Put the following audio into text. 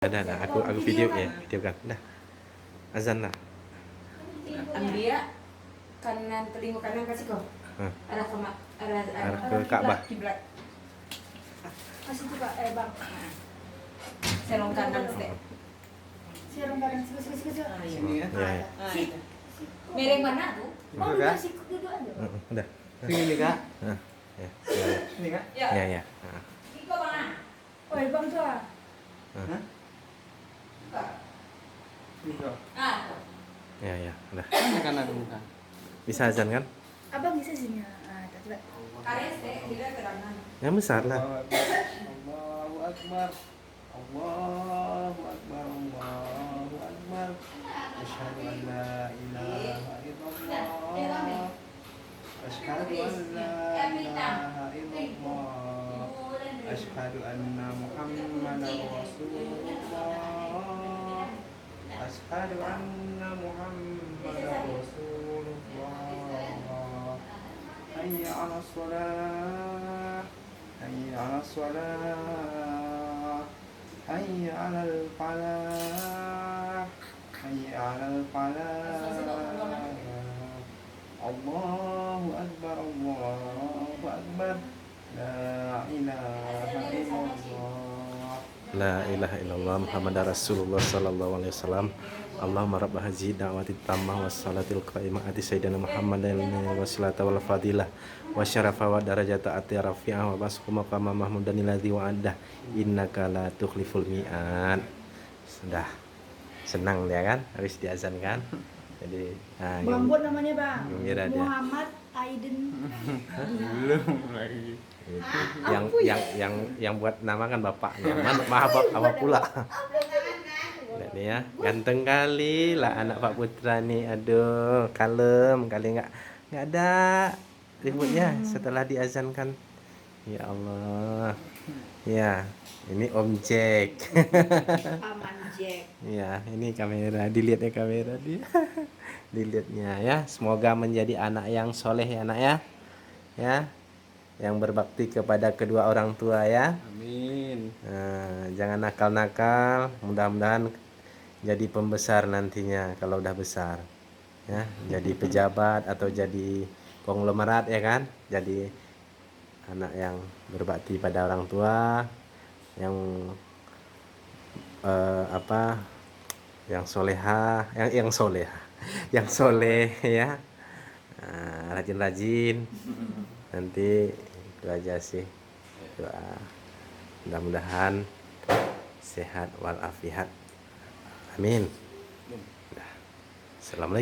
Ada, aku videokan. Dah, azan lah. Dia kanan telinga kanan kasih kau. Arah ke Ka'bah. Kiblat. Kasih juga bang. Serong kanan sedek. Serong kanan sikit. Sini ya. Mereng mana tuh? Oh, udah sih duduk aja. Udah. Sini Kak. Ya. Sini Kak. Ya. Iko bang. Oi bang tuh. Hah? Sini Kak. Ya, udah. Kan ada muka. Bisa azan kan? Abang bisa sini. Coba. Kares deh, dia terangan. Yang besar lah. Allahu Akbar. Allahu Akbar. Allahu Akbar. Asyhadu an la ilaha illallah. Asyhadu an la ilaha illallah. Asyhadu anna Muhammadar Rasulullah. Asyhadu anna Muhammadar Rasulullah. Hayya 'alas shalah. Hayya 'alas shalah. Hayya 'alal falah. Hayya 'alal falah. Allahu Akbar. Allahu Akbar. La ilaha illallah. La ilaha illallah Muhammadar Rasulullah sallallahu alaihi wasallam. Allahumma rabb hadhihi da'wati tammah was salatil qa'imah ati sayyidina Muhammadan wasilata wal fadilah wa syarafa wa darajata ati rafi'ah wa basqu maqama mahmudan alladzi wa'adah innaka la tukhliful mi'ad. Sudah senang dia kan habis diazankan. Jadi Bang buat namanya bang. gembira dia. Muhammad Aiden. Belum lagi. Yang buat nama kan bapaknya. Maaf apa pula. Lihat nih ya, ganteng kali lah anak Pak Putra nih. Aduh, kalem kali nggak ada ributnya setelah diazankan. Ya Allah. Ya, ini Om Jack. Aman Jack. Ya, ini kamera, dilihatnya kamera dia. Dilihatnya ya. Semoga menjadi anak yang soleh ya anak ya. Ya. Yang berbakti kepada kedua orang tua ya. Amin. Nah, jangan nakal-nakal, mudah-mudahan jadi pembesar nantinya kalau udah besar. Ya, jadi pejabat atau jadi konglomerat ya kan? Jadi anak yang berbakti pada orang tua, yang yang soleha, yang soleha, yang soleh ya. Nah, rajin-rajin. Nanti itu aja sih doa, mudah-mudahan sehat walafiat, amin. Assalamualaikum.